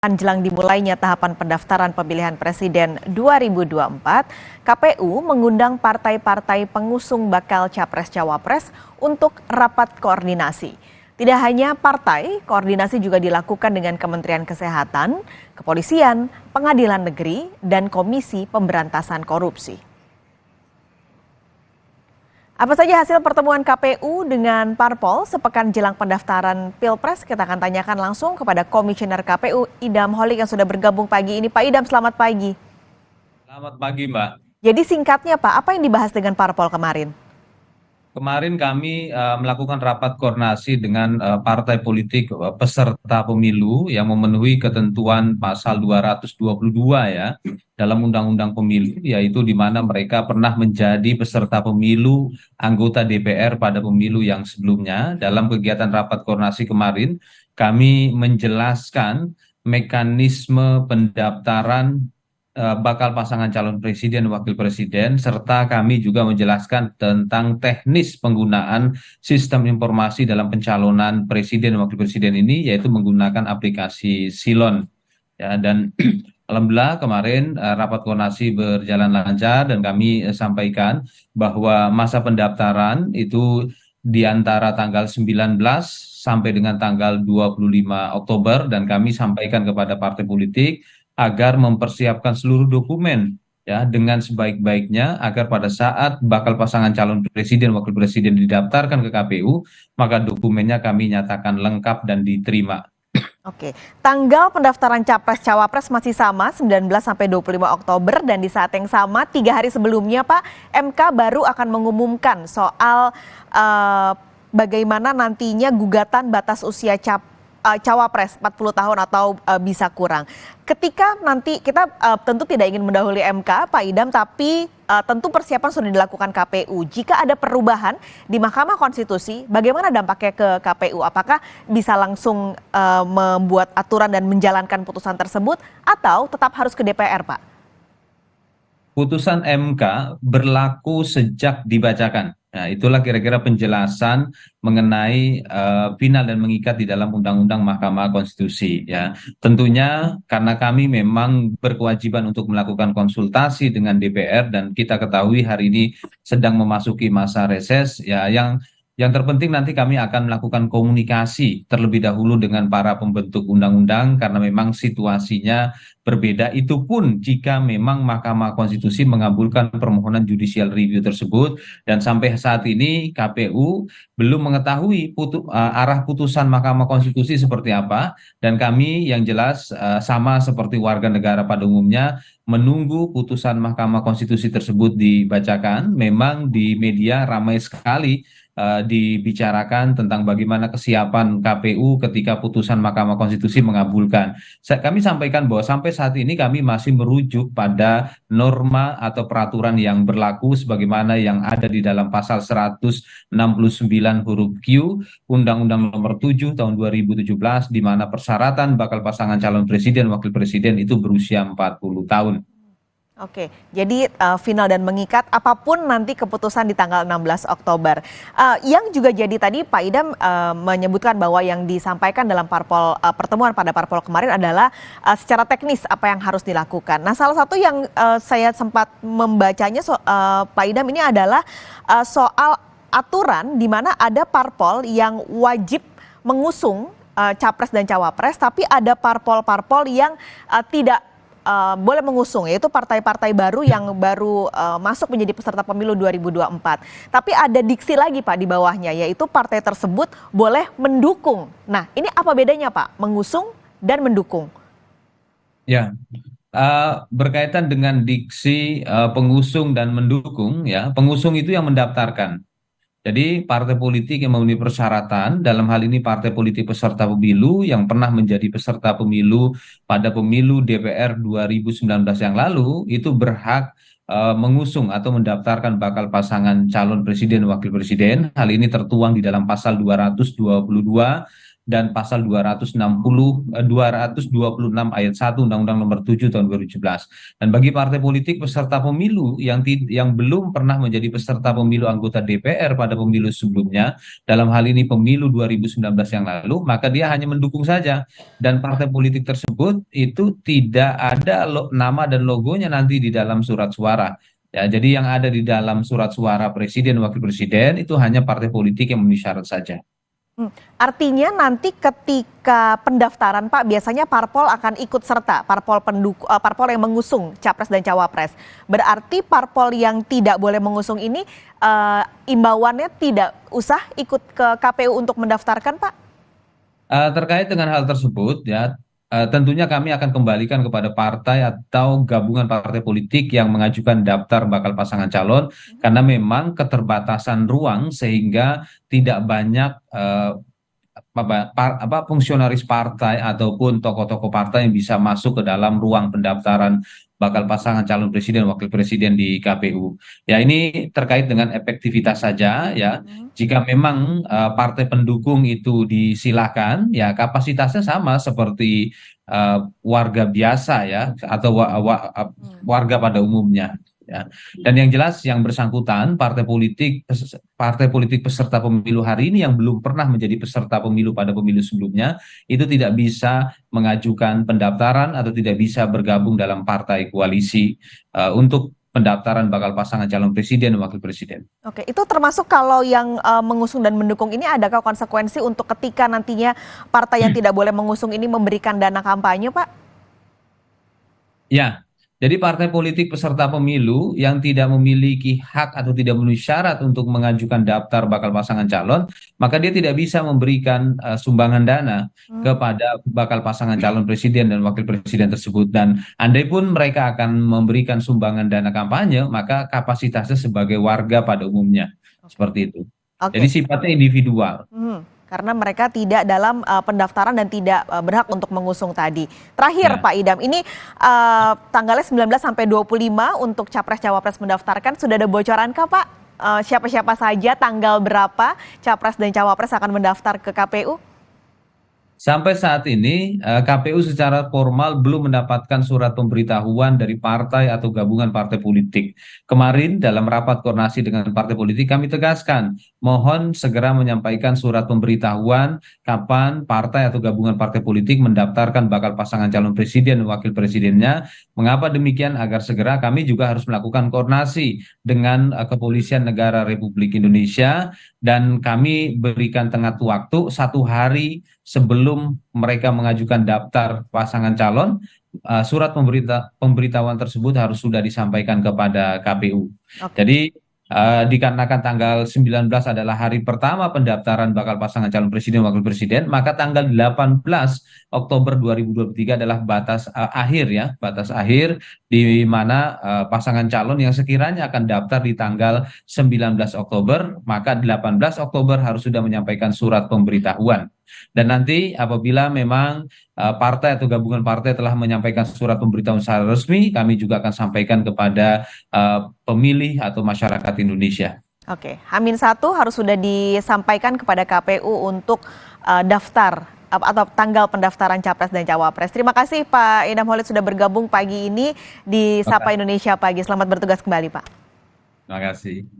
Jelang dimulainya tahapan pendaftaran pemilihan presiden 2024, KPU mengundang partai-partai pengusung bakal capres-cawapres untuk rapat koordinasi. Tidak hanya partai, koordinasi juga dilakukan dengan Kementerian Kesehatan, Kepolisian, Pengadilan Negeri, dan Komisi Pemberantasan Korupsi. Apa saja hasil pertemuan KPU dengan parpol sepekan jelang pendaftaran Pilpres? Kita akan tanyakan langsung kepada Komisioner KPU Idam Holik yang sudah bergabung pagi ini. Pak Idam, selamat pagi. Selamat pagi, Mbak. Jadi singkatnya Pak, apa yang dibahas dengan parpol kemarin? Kemarin kami melakukan rapat koordinasi dengan partai politik peserta pemilu yang memenuhi ketentuan pasal 222 ya dalam Undang-Undang Pemilu, yaitu di mana mereka pernah menjadi peserta pemilu anggota DPR pada pemilu yang sebelumnya. Dalam kegiatan rapat koordinasi kemarin, kami menjelaskan mekanisme pendaftaran bakal pasangan calon presiden dan wakil presiden, serta kami juga menjelaskan tentang teknis penggunaan sistem informasi dalam pencalonan presiden dan wakil presiden ini, yaitu menggunakan aplikasi Silon. Ya, dan alhamdulillah kemarin rapat koordinasi berjalan lancar dan kami sampaikan bahwa masa pendaftaran itu di antara tanggal 19 sampai dengan tanggal 25 Oktober, dan kami sampaikan kepada partai politik agar mempersiapkan seluruh dokumen ya dengan sebaik-baiknya agar pada saat bakal pasangan calon presiden wakil presiden didaftarkan ke KPU, maka dokumennya kami nyatakan lengkap dan diterima. Oke, tanggal pendaftaran Capres-Cawapres masih sama 19 sampai 25 Oktober dan di saat yang sama 3 hari sebelumnya Pak, MK baru akan mengumumkan soal bagaimana nantinya gugatan batas usia Cawapres 40 tahun atau bisa kurang. Ketika nanti kita tentu tidak ingin mendahului MK, Pak Idam, tapi tentu persiapan sudah dilakukan KPU. Jika ada perubahan di Mahkamah Konstitusi, bagaimana dampaknya ke KPU? Apakah bisa langsung membuat aturan dan menjalankan putusan tersebut atau tetap harus ke DPR, Pak? Putusan MK berlaku sejak dibacakan. Nah, itulah kira-kira penjelasan mengenai final dan mengikat di dalam Undang-Undang Mahkamah Konstitusi. Ya, tentunya karena kami memang berkewajiban untuk melakukan konsultasi dengan DPR dan kita ketahui hari ini sedang memasuki masa reses. Ya, yang terpenting nanti kami akan melakukan komunikasi terlebih dahulu dengan para pembentuk undang-undang karena memang situasinya berbeda. Itu pun jika memang Mahkamah Konstitusi mengabulkan permohonan judicial review tersebut, dan sampai saat ini KPU belum mengetahui arah putusan Mahkamah Konstitusi seperti apa, dan kami yang jelas sama seperti warga negara pada umumnya menunggu putusan Mahkamah Konstitusi tersebut dibacakan. Memang di media ramai sekali dibicarakan tentang bagaimana kesiapan KPU ketika putusan Mahkamah Konstitusi mengabulkan. Kami sampaikan bahwa sampai saat ini kami masih merujuk pada norma atau peraturan yang berlaku sebagaimana yang ada di dalam pasal 169 huruf Q Undang-Undang Nomor 7 Tahun 2017, di mana persyaratan bakal pasangan calon presiden wakil presiden itu berusia 40 tahun. Oke, jadi final dan mengikat apapun nanti keputusan di tanggal 16 Oktober. Yang juga jadi tadi Pak Idam menyebutkan bahwa yang disampaikan dalam pertemuan pada parpol kemarin adalah secara teknis apa yang harus dilakukan. Nah, salah satu yang saya sempat membacanya Pak Idam ini adalah soal aturan di mana ada parpol yang wajib mengusung capres dan cawapres, tapi ada parpol-parpol yang tidak boleh mengusung, yaitu partai-partai baru yang baru masuk menjadi peserta pemilu 2024. Tapi ada diksi lagi Pak di bawahnya, yaitu partai tersebut boleh mendukung. Nah, ini apa bedanya Pak, mengusung dan mendukung? Ya, berkaitan dengan diksi pengusung dan mendukung, ya, pengusung itu yang mendaftarkan. Jadi partai politik yang memenuhi persyaratan, dalam hal ini partai politik peserta pemilu yang pernah menjadi peserta pemilu pada pemilu DPR 2019 yang lalu, itu berhak mengusung atau mendaftarkan bakal pasangan calon presiden dan wakil presiden. Hal ini tertuang di dalam pasal 222 dan pasal 226 ayat 1 Undang-Undang Nomor 7 tahun 2017. Dan bagi partai politik peserta pemilu yang belum pernah menjadi peserta pemilu anggota DPR pada pemilu sebelumnya, dalam hal ini pemilu 2019 yang lalu, maka dia hanya mendukung saja. Dan partai politik tersebut itu tidak ada nama dan logonya nanti di dalam surat suara. Ya, jadi yang ada di dalam surat suara presiden dan wakil presiden itu hanya partai politik yang memenuhi syarat saja. Artinya nanti ketika pendaftaran Pak, biasanya parpol akan ikut serta, parpol yang mengusung capres dan cawapres. Berarti parpol yang tidak boleh mengusung ini imbauannya tidak usah ikut ke KPU untuk mendaftarkan Pak? Terkait dengan hal tersebut, ya tentunya kami akan kembalikan kepada partai atau gabungan partai politik yang mengajukan daftar bakal pasangan calon, karena memang keterbatasan ruang sehingga tidak banyak fungsionaris partai ataupun tokoh-tokoh partai yang bisa masuk ke dalam ruang pendaftaran bakal pasangan calon presiden wakil presiden di KPU. Ya, ini terkait dengan efektivitas saja ya. Jika memang partai pendukung itu disilakan, ya kapasitasnya sama seperti warga biasa ya atau warga pada umumnya. Ya. Dan yang jelas yang bersangkutan partai politik peserta pemilu hari ini yang belum pernah menjadi peserta pemilu pada pemilu sebelumnya itu tidak bisa mengajukan pendaftaran atau tidak bisa bergabung dalam partai koalisi untuk pendaftaran bakal pasangan calon presiden dan wakil presiden. Oke, itu termasuk kalau yang mengusung dan mendukung ini, adakah konsekuensi untuk ketika nantinya partai yang tidak boleh mengusung ini memberikan dana kampanye, Pak? Ya, jadi partai politik peserta pemilu yang tidak memiliki hak atau tidak memenuhi syarat untuk mengajukan daftar bakal pasangan calon, maka dia tidak bisa memberikan sumbangan dana kepada bakal pasangan calon presiden dan wakil presiden tersebut. Dan andai pun mereka akan memberikan sumbangan dana kampanye, maka kapasitasnya sebagai warga pada umumnya. Seperti itu. Jadi sifatnya individual. Karena mereka tidak dalam pendaftaran dan tidak berhak untuk mengusung tadi. Terakhir Pak Idam, ini tanggalnya 19 sampai 25 untuk capres-cawapres mendaftarkan, sudah ada bocoran kah Pak? Siapa-siapa saja, tanggal berapa capres dan cawapres akan mendaftar ke KPU? Sampai saat ini KPU secara formal belum mendapatkan surat pemberitahuan dari partai atau gabungan partai politik. Kemarin dalam rapat koordinasi dengan partai politik kami tegaskan mohon segera menyampaikan surat pemberitahuan kapan partai atau gabungan partai politik mendaftarkan bakal pasangan calon presiden dan wakil presidennya. Mengapa demikian? Agar segera kami juga harus melakukan koordinasi dengan Kepolisian Negara Republik Indonesia dan kami berikan tenggat waktu 1 hari sebelum mereka mengajukan daftar pasangan calon, surat pemberitahuan tersebut harus sudah disampaikan kepada KPU. Jadi dikarenakan tanggal 19 adalah hari pertama pendaftaran bakal pasangan calon presiden wakil presiden, maka tanggal 18 Oktober 2023 adalah batas akhir ya, batas akhir di mana pasangan calon yang sekiranya akan daftar di tanggal 19 Oktober, maka 18 Oktober harus sudah menyampaikan surat pemberitahuan. Dan nanti apabila memang partai atau gabungan partai telah menyampaikan surat pemberitahuan secara resmi, kami juga akan sampaikan kepada pemilih atau masyarakat Indonesia. Oke, H-1 harus sudah disampaikan kepada KPU untuk daftar atau tanggal pendaftaran capres dan cawapres. Terima kasih Pak Idam Holik sudah bergabung pagi ini di Sapa Indonesia Pagi. Selamat bertugas kembali Pak. Terima kasih.